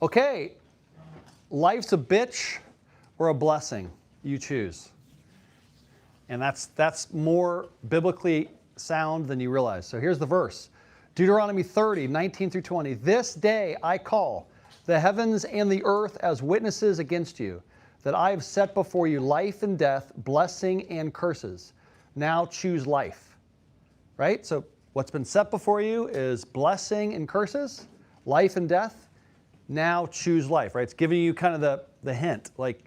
Okay, life's a bitch or a blessing. You choose. And that's more biblically sound than you realize. So here's the verse. Deuteronomy 30, 19 through 20. This day I call the heavens and the earth as witnesses against you, that I have set before you life and death, blessing and curses. Now choose life. Right? So what's been set before you is blessing and curses, life and death. Now choose life, right? It's giving you kind of the hint. Like,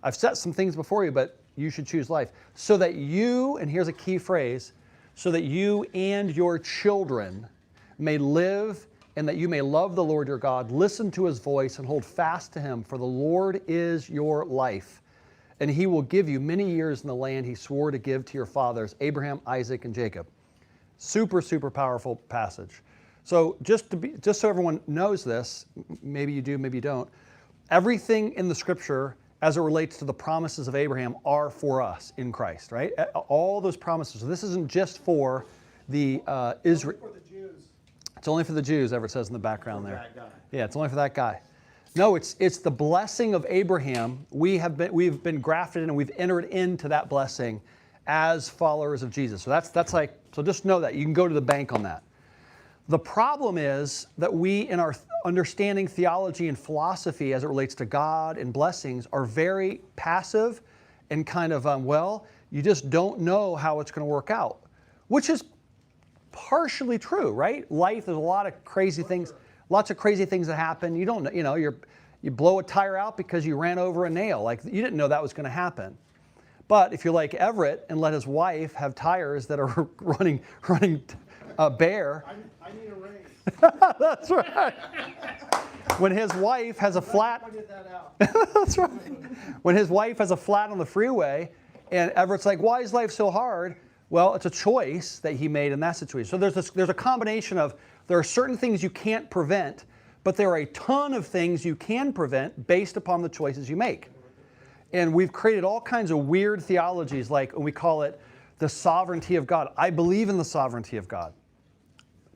I've set some things before you, but you should choose life. So that you, and here's a key phrase, so that you and your children may live and that you may love the Lord your God, listen to his voice and hold fast to him, for the Lord is your life. And he will give you many years in the land he swore to give to your fathers, Abraham, Isaac, and Jacob. Super, super powerful passage. So just so everyone knows this, maybe you do, maybe you don't, everything in the scripture as it relates to the promises of Abraham are for us in Christ, right? All those promises. So this isn't just for the Israel. For the Jews. It's only for the Jews, Everett says in the background there. Yeah, it's only for that guy. No, it's the blessing of Abraham. We've been grafted in and we've entered into that blessing as followers of Jesus. So so just know that. You can go to the bank on that. The problem is that we, in our understanding theology and philosophy as it relates to God and blessings, are very passive and kind of, you just don't know how it's going to work out, which is partially true, right? Life, there's a lot of crazy things, lots of crazy things that happen. You don't know, you blow a tire out because you ran over a nail. Like, you didn't know that was going to happen. But if you're like Everett and let his wife have tires that are running bare. I need a raise. That's right. When his wife has a flat. Pointed that out. That's right. When his wife has a flat on the freeway and Everett's like, why is life so hard? Well, it's a choice that he made in that situation. So there's a combination of, there are certain things you can't prevent, but there are a ton of things you can prevent based upon the choices you make. And we've created all kinds of weird theologies, like we call it the sovereignty of God. I believe in the sovereignty of God.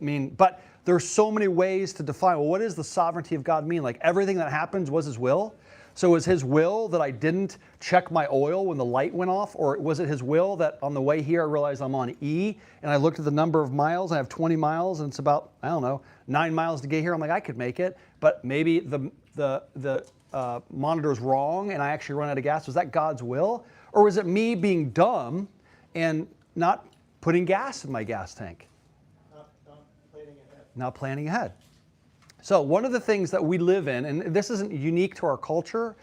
But there's so many ways to define, well, what does the sovereignty of God mean? Like, everything that happens was his will? So was his will that I didn't check my oil when the light went off? Or was it his will that on the way here I realized I'm on E and I looked at the number of miles, I have 20 miles and it's about, 9 miles to get here. I'm like, I could make it, but maybe the monitor's wrong and I actually run out of gas. Was that God's will? Or was it me being dumb and not putting gas in my gas tank? Not planning ahead. So one of the things that we live in, and this isn't unique to our culture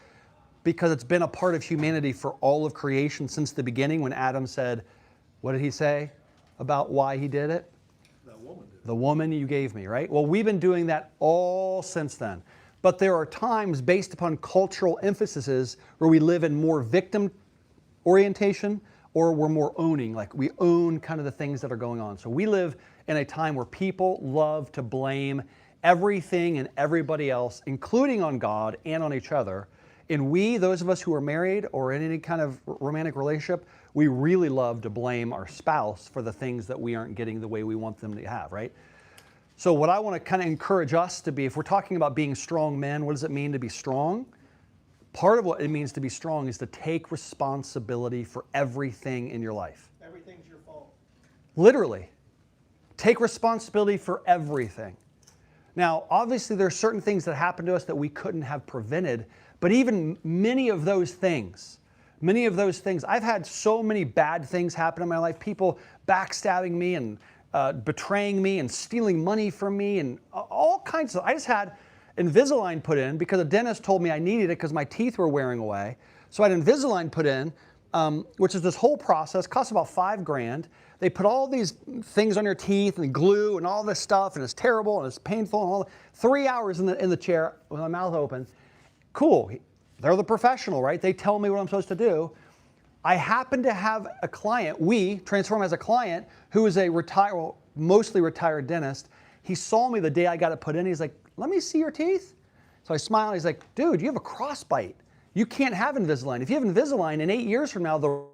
because it's been a part of humanity for all of creation since the beginning when Adam said, what did he say about why he did it? That woman did. The woman you gave me, right? Well, we've been doing that all since then. But there are times based upon cultural emphases where we live in more victim orientation or we're more owning, like we own kind of the things that are going on. So we live in a time where people love to blame everything and everybody else, including on God and on each other. And we, those of us who are married or in any kind of romantic relationship, we really love to blame our spouse for the things that we aren't getting the way we want them to have, right? So what I want to kind of encourage us to be, if we're talking about being strong men, what does it mean to be strong? Part of what it means to be strong is to take responsibility for everything in your life. Everything's your fault. Literally. Take responsibility for everything. Now, obviously, there are certain things that happen to us that we couldn't have prevented, but even many of those things, I've had so many bad things happen in my life, people backstabbing me and betraying me and stealing money from me and all kinds of, I just had Invisalign put in because a dentist told me I needed it because my teeth were wearing away. So I had Invisalign put in, which is this whole process, costs about $5,000. They put all these things on your teeth and glue and all this stuff, and it's terrible and it's painful and all. 3 hours in the chair with my mouth open. Cool. They're the professional, right? They tell me what I'm supposed to do. I happen to have a client, Transform has a client, who is a mostly retired dentist. He saw me the day I got it put in. He's like, let me see your teeth. So I smiled. He's like, dude, you have a crossbite. You can't have Invisalign. If you have Invisalign, in 8 years from now, the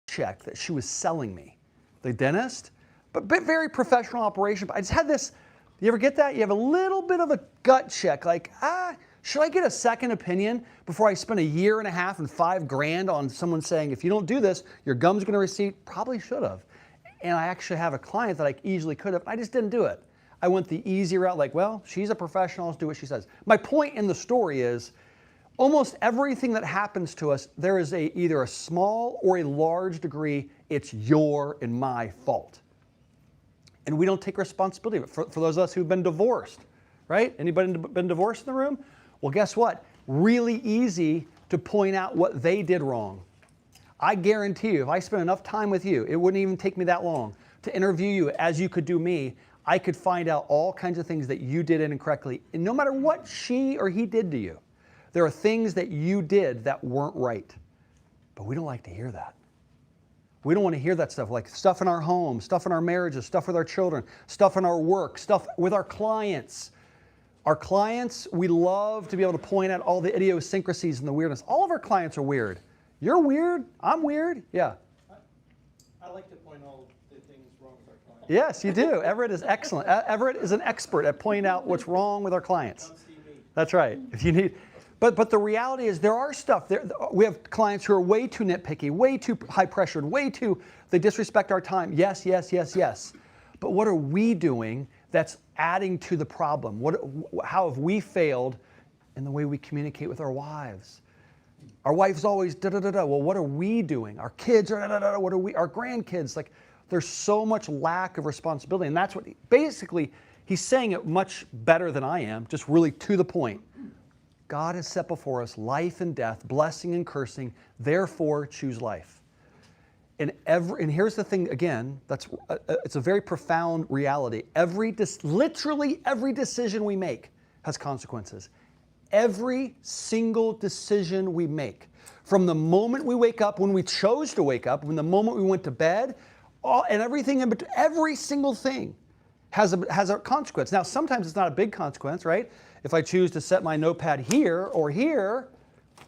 check that she was selling me. the dentist, but very professional operation. But I just had this, you ever get that? You have a little bit of a gut check, like, should I get a second opinion before I spend a year and a half and $5,000 on someone saying, if you don't do this, your gum's going to recede? Probably should have. And I actually have a client that I easily could have. I just didn't do it. I went the easy route, like, well, she's a professional, let's do what she says. My point in the story is, almost everything that happens to us, there is either a small or a large degree, it's your and my fault. And we don't take responsibility. For those of us who've been divorced, right? Anybody been divorced in the room? Well, guess what? Really easy to point out what they did wrong. I guarantee you, if I spent enough time with you, it wouldn't even take me that long to interview you as you could do me. I could find out all kinds of things that you did incorrectly. And no matter what she or he did to you, there are things that you did that weren't right. But we don't like to hear that. We don't want to hear that stuff, like stuff in our home, stuff in our marriages, stuff with our children, stuff in our work, stuff with our clients. Our clients, we love to be able to point out all the idiosyncrasies and the weirdness. All of our clients are weird. You're weird. I'm weird. Yeah. I like to point all the things wrong with our clients. Yes, you do. Everett is excellent. Everett is an expert at pointing out what's wrong with our clients. Come see me. That's right. If you need, but the reality is there are stuff there. We have clients who are way too nitpicky, way too high pressured, they disrespect our time. Yes, yes, yes, yes. But what are we doing that's adding to the problem? How have we failed in the way we communicate with our wives? Our wife's always da-da-da-da. Well, what are we doing? Our kids are da-da-da-da. What are we? Our grandkids, like, there's so much lack of responsibility. And that's what, basically, he's saying it much better than I am, just really to the point. God has set before us life and death, blessing and cursing, therefore choose life. And here's the thing, again, it's a very profound reality. Literally every decision we make has consequences. Every single decision we make. From the moment we wake up, when we chose to wake up, from the moment we went to bed, and everything in between, every single thing has a consequence. Now, sometimes it's not a big consequence, right? If I choose to set my notepad here or here,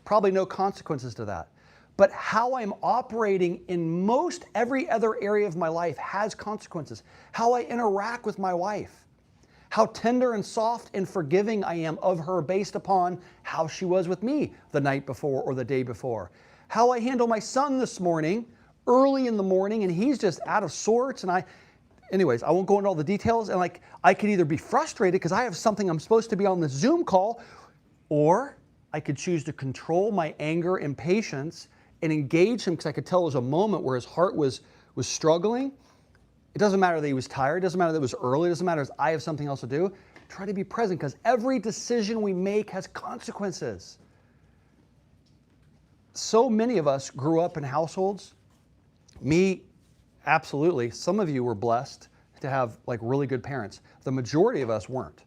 probably no consequences to that. But how I'm operating in most every other area of my life has consequences. How I interact with my wife, how tender and soft and forgiving I am of her based upon how she was with me the night before or the day before. How I handle my son this morning, early in the morning, and he's just out of sorts, and anyways, I won't go into all the details, and like, I could either be frustrated because I have something I'm supposed to be on this Zoom call, or I could choose to control my anger and patience and engage him because I could tell it was a moment where his heart was struggling. It doesn't matter that he was tired, it doesn't matter that it was early, it doesn't matter that I have something else to do. Try to be present because every decision we make has consequences. So many of us grew up in households, me, absolutely. Some of you were blessed to have like really good parents. The majority of us weren't.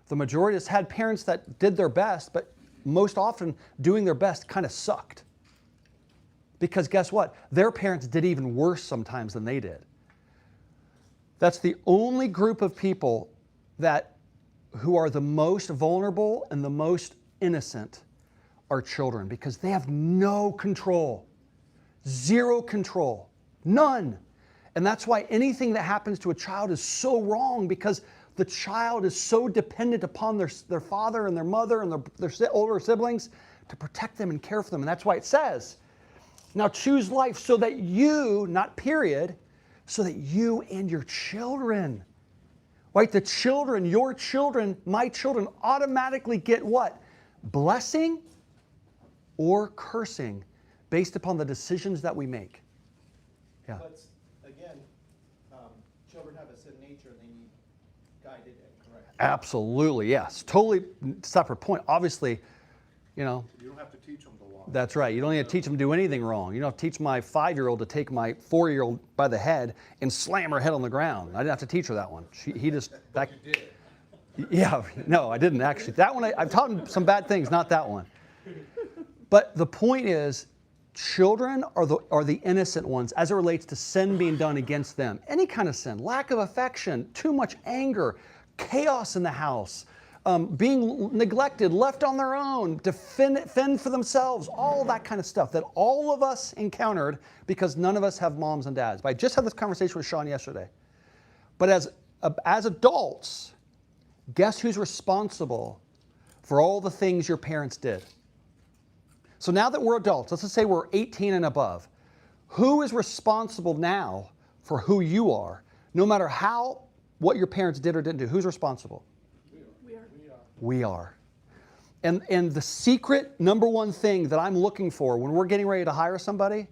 The majority of us had parents that did their best, but most often doing their best kind of sucked. Because guess what? Their parents did even worse sometimes than they did. That's the only group of people who are the most vulnerable and the most innocent are children because they have no control, zero control, none. And that's why anything that happens to a child is so wrong because the child is so dependent upon their father and their mother and their older siblings to protect them and care for them. And that's why it says, now choose life so that you, not period, so that you and your children, right? The children, your children, my children automatically get what? Blessing or cursing based upon the decisions that we make. Yeah. But again, children have a sin nature and they need guided and corrected. Absolutely, yes. Totally separate point. Obviously, you don't have to teach them the law. That's right. You don't need to teach them to do anything wrong. You don't have to teach my 5-year-old to take my 4-year-old by the head and slam her head on the ground. I didn't have to teach her that one. He just... But you did. Yeah, no, I didn't actually. That one, I've taught him some bad things, not that one. But the point is, children are the innocent ones as it relates to sin being done against them. Any kind of sin, lack of affection, too much anger, chaos in the house, being neglected, left on their own, to fend for themselves, all that kind of stuff that all of us encountered because none of us have moms and dads. But I just had this conversation with Sean yesterday. But as adults, guess who's responsible for all the things your parents did? So now that we're adults, let's just say we're 18 and above, who is responsible now for who you are? No matter what your parents did or didn't do, who's responsible? We are. And the secret number one thing that I'm looking for when we're getting ready to hire somebody,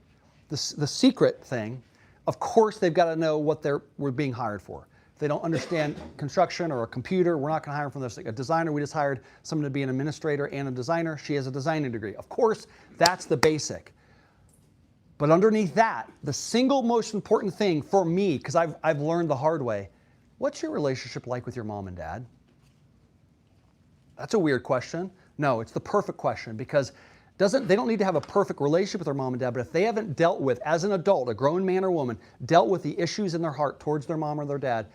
the secret thing, of course they've got to know what we're being hired for. If they don't understand construction or a computer, we're not going to hire them from this. Like a designer, we just hired someone to be an administrator and a designer. She has a designing degree. Of course, that's the basic. But underneath that, the single most important thing for me, because I've learned the hard way, what's your relationship like with your mom and dad? That's a weird question. No, it's the perfect question, because they don't need to have a perfect relationship with their mom and dad, but if they haven't dealt with, as an adult, a grown man or woman, dealt with the issues in their heart towards their mom or their dad,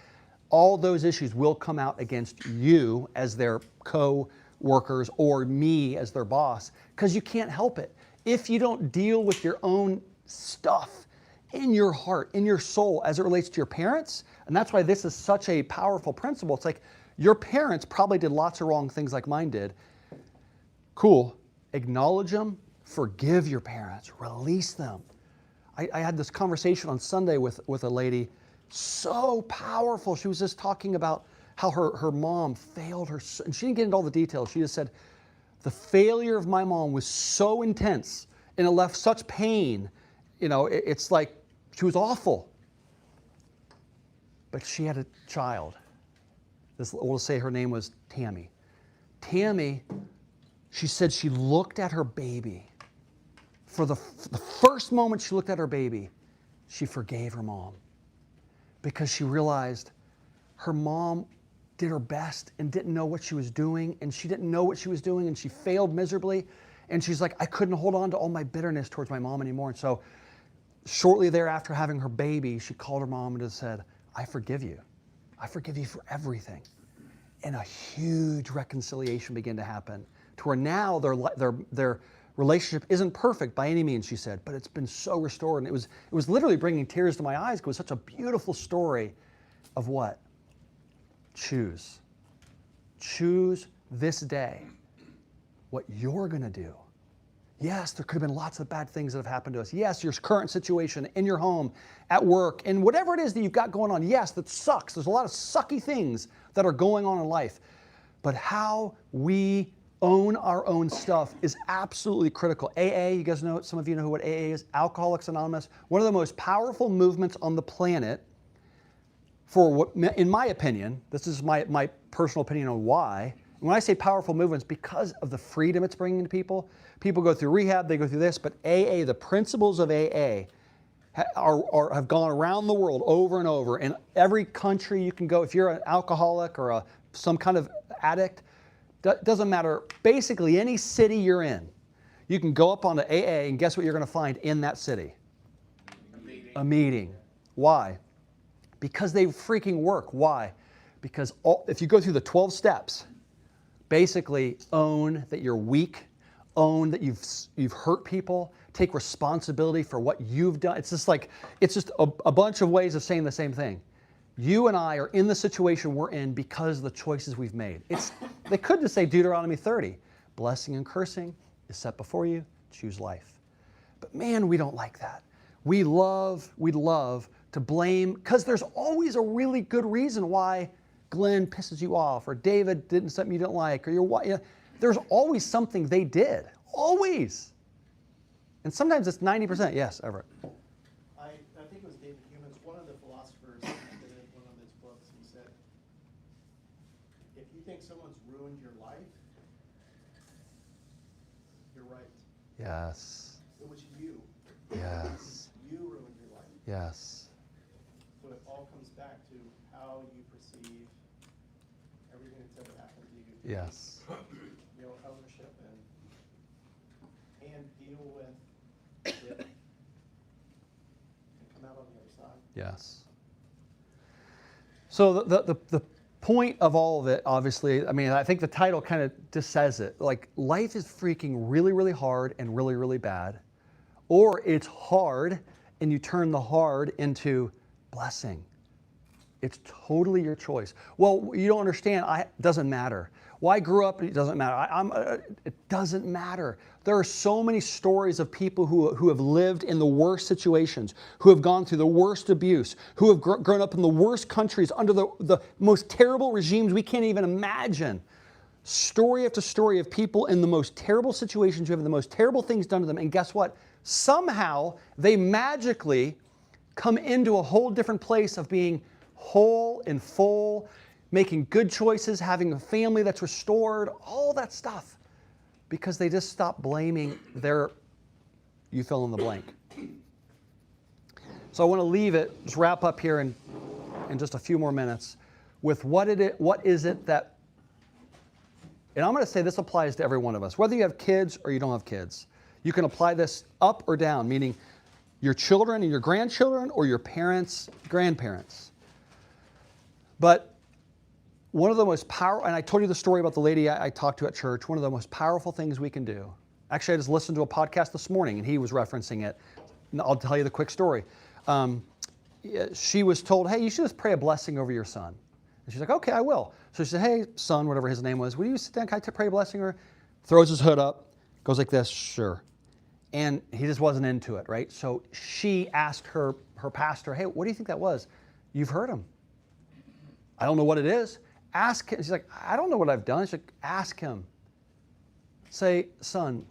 all those issues will come out against you as their co-workers or me as their boss, because you can't help it. If you don't deal with your own stuff in your heart, in your soul, as it relates to your parents, and that's why this is such a powerful principle. It's like your parents probably did lots of wrong things like mine did. Cool. Acknowledge them, forgive your parents, release them. I had this conversation on Sunday with a lady, so powerful. She was just talking about how her mom failed her, and she didn't get into all the details. She just said, the failure of my mom was so intense and it left such pain. You know, it's like she was awful. But she had a child. We'll say her name was Tammy. Tammy, she said she looked at her baby. For the first moment she looked at her baby, she forgave her mom because she realized her mom did her best and didn't know what she was doing, and she didn't know what she was doing, and she failed miserably. And she's like, I couldn't hold on to all my bitterness towards my mom anymore. And so shortly thereafter having her baby, she called her mom and just said, I forgive you. I forgive you for everything. And a huge reconciliation began to happen to where now their relationship isn't perfect by any means, she said, but it's been so restored. And it was literally bringing tears to my eyes because it was such a beautiful story of what? Choose. Choose this day what you're going to do. Yes, there could have been lots of bad things that have happened to us. Yes, your current situation in your home, at work, and whatever it is that you've got going on, yes, that sucks. There's a lot of sucky things that are going on in life. But how we own our own stuff is absolutely critical. AA, you guys know, some of you know what AA is, Alcoholics Anonymous, one of the most powerful movements on the planet for what, in my opinion, this is my personal opinion on why. When I say powerful movements, because of the freedom it's bringing to people. People go through rehab, they go through this, but AA, the principles of AA have gone around the world over and over. In every country you can go, if you're an alcoholic or some kind of addict, doesn't matter, basically any city you're in, you can go up onto AA and guess what you're going to find in that city? A meeting. Why? Because they freaking work. Why? Because if you go through the 12 steps, basically own that you're weak, own that you've hurt people, take responsibility for what you've done. It's just a bunch of ways of saying the same thing. You and I are in the situation we're in because of the choices we've made. They could just say Deuteronomy 30, blessing and cursing is set before you, choose life. But man, we don't like that. We'd love to blame, because there's always a really good reason why Glenn pisses you off, or David did something you didn't like, or your wife. There's always something they did. Always. And sometimes it's 90%. Yes, Everett. I think it was David Hume's, one of the philosophers that in one of his books, he said, if you think someone's ruined your life, you're right. Yes. It was you. Yes. You ruined your life. Yes. So it all comes back to how you perceive everything that's ever happened to you. Yes. You know, ownership and deal with it and come out on the other side. Yes. So point of all of it, obviously, I mean, I think the title kind of just says it. Like, life is freaking really, really hard and really, really bad. Or it's hard and you turn the hard into blessing. It's totally your choice. Well, you don't understand. It doesn't matter. Well, I grew up, it doesn't matter. It doesn't matter. There are so many stories of people who have lived in the worst situations, who have gone through the worst abuse, who have grown up in the worst countries under the most terrible regimes we can't even imagine. Story after story of people in the most terrible situations who have the most terrible things done to them. And guess what? Somehow they magically come into a whole different place of being whole and full, making good choices, having a family that's restored, all that stuff, because they just stop blaming you fill in the blank. So I want to leave it, just wrap up here in just a few more minutes with what is it that, and I'm going to say this applies to every one of us, whether you have kids or you don't have kids. You can apply this up or down, meaning your children and your grandchildren or your parents, grandparents. But one of the most powerful, and I told you the story about the lady I talked to at church, one of the most powerful things we can do. Actually, I just listened to a podcast this morning and he was referencing it. I'll tell you the quick story. She was told, hey, you should just pray a blessing over your son. And she's like, okay, I will. So she said, hey, son, whatever his name was, will you sit down, can I pray a blessing? Or throws his hood up, goes like this, sure. And he just wasn't into it, right? So she asked her pastor, hey, what do you think that was? You've heard him. I don't know what it is. Ask him. She's like, I don't know what I've done. She's like, ask him. Say, son,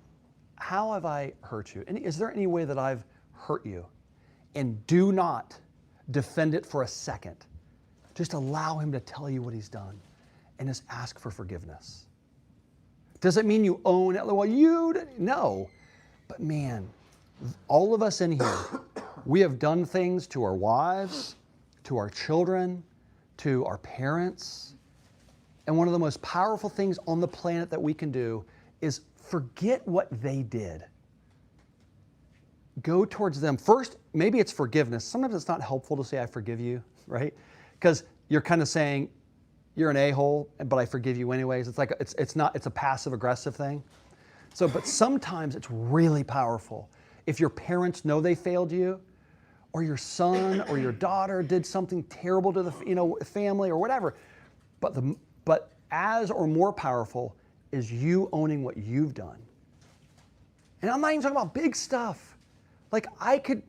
how have I hurt you? And is there any way that I've hurt you? And do not defend it for a second. Just allow him to tell you what he's done and just ask for forgiveness. Does it mean you own it? Well, no. But man, all of us in here, we have done things to our wives, to our children, to our parents. And one of the most powerful things on the planet that we can do is forget what they did. Go towards them. First, maybe it's forgiveness. Sometimes it's not helpful to say, I forgive you, right? Because you're kind of saying, you're an a-hole, but I forgive you anyways. It's like, it's a passive aggressive thing. So, but sometimes it's really powerful. If your parents know they failed you, or your son or your daughter did something terrible to the family or whatever, but as or more powerful is you owning what you've done. And I'm not even talking about big stuff. Like, I could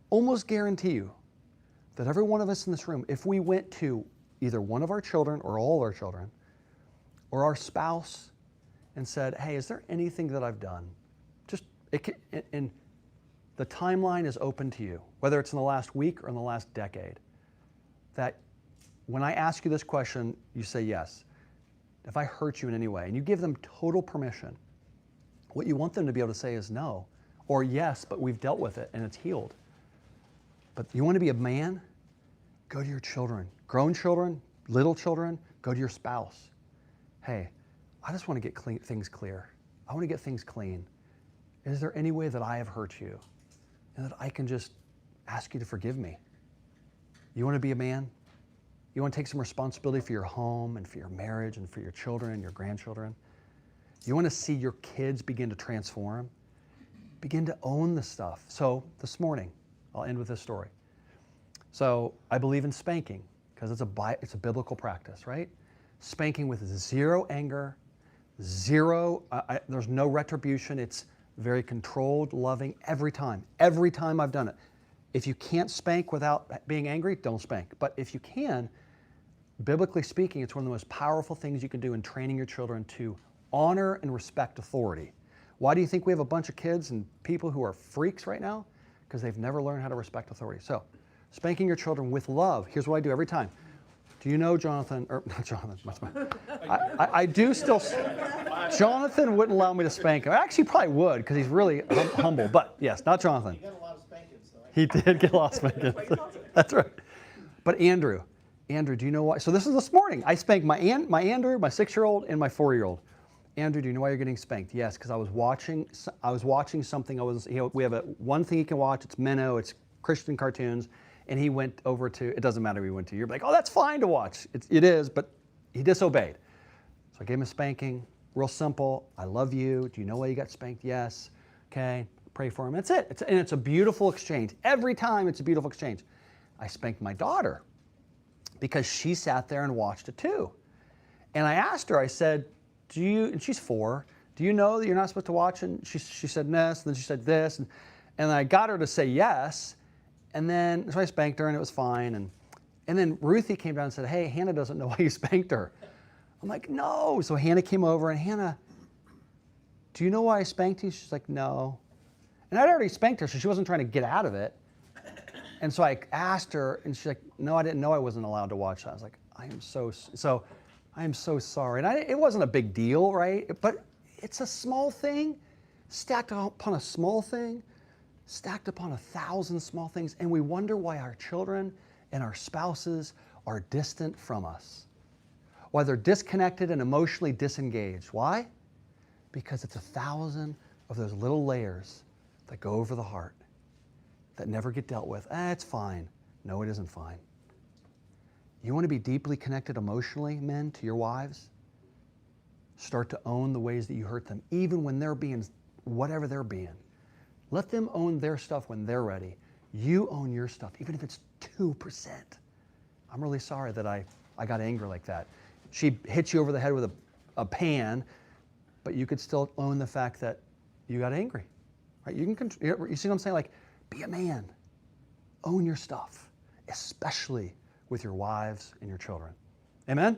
almost guarantee you that every one of us in this room, if we went to either one of our children or all our children or our spouse and said, hey, is there anything that I've done? And the timeline is open to you, whether it's in the last week or in the last decade, that when I ask you this question, you say yes. If I hurt you in any way, and you give them total permission, what you want them to be able to say is no, or yes, but we've dealt with it and it's healed. But you want to be a man? Go to your children, grown children, little children, go to your spouse. Hey, I just want to get things clear. I want to get things clean. Is there any way that I have hurt you and that I can just ask you to forgive me? You want to be a man? You want to take some responsibility for your home and for your marriage and for your children and your grandchildren? You want to see your kids begin to transform? Begin to own the stuff. So this morning, I'll end with this story. So I believe in spanking because it's a biblical practice, right? Spanking with zero anger, there's no retribution. It's very controlled, loving every time. Every time I've done it. If you can't spank without being angry, don't spank. But if you can, biblically speaking, it's one of the most powerful things you can do in training your children to honor and respect authority. Why do you think we have a bunch of kids and people who are freaks right now? Because they've never learned how to respect authority. So, spanking your children with love. Here's what I do every time. Do you know Jonathan, or not Jonathan, I do still, Jonathan wouldn't allow me to spank him. Actually, he probably would because he's really humble. But yes, not Jonathan. You got a lot of spankings, though. He did get a lot of spankings. That's right. But Andrew, do you know why? So this is this morning. I spanked my Andrew, my 6-year-old, and my 4-year-old. Andrew, do you know why you're getting spanked? Yes, because I was watching something. We have one thing he can watch. It's Minnow. It's Christian cartoons, and he went over to, it doesn't matter who he went to, you're like, oh, that's fine to watch. It is, but he disobeyed. So I gave him a spanking, real simple. I love you. Do you know why you got spanked? Yes. Okay, pray for him. That's it. And it's a beautiful exchange. Every time it's a beautiful exchange. I spanked my daughter because she sat there and watched it too. And I asked her, I said, and she's 4, do you know that you're not supposed to watch? And she said this, and then she said this. And I got her to say yes. And then, so I spanked her and it was fine. And then Ruthie came down and said, hey, Hannah doesn't know why you spanked her. I'm like, no. So Hannah came over and Hannah, do you know why I spanked you? She's like, no. And I'd already spanked her, so she wasn't trying to get out of it. And so I asked her, and she's like, no, I didn't know I wasn't allowed to watch that. I was like, I am so sorry. And it wasn't a big deal, right? But it's a small thing, stacked upon a small thing, stacked upon 1,000 small things. And we wonder why our children and our spouses are distant from us. Why they're disconnected and emotionally disengaged. Why? Because it's 1,000 of those little layers that go over the heart, that never get dealt with. It's fine. No, it isn't fine. You want to be deeply connected emotionally, men, to your wives? Start to own the ways that you hurt them, even when they're being whatever they're being. Let them own their stuff when they're ready. You own your stuff, even if it's 2%. I'm really sorry that I got angry like that. She hit you over the head with a pan, but you could still own the fact that you got angry. Right? You see what I'm saying? Like, be a man. Own your stuff, especially with your wives and your children. Amen?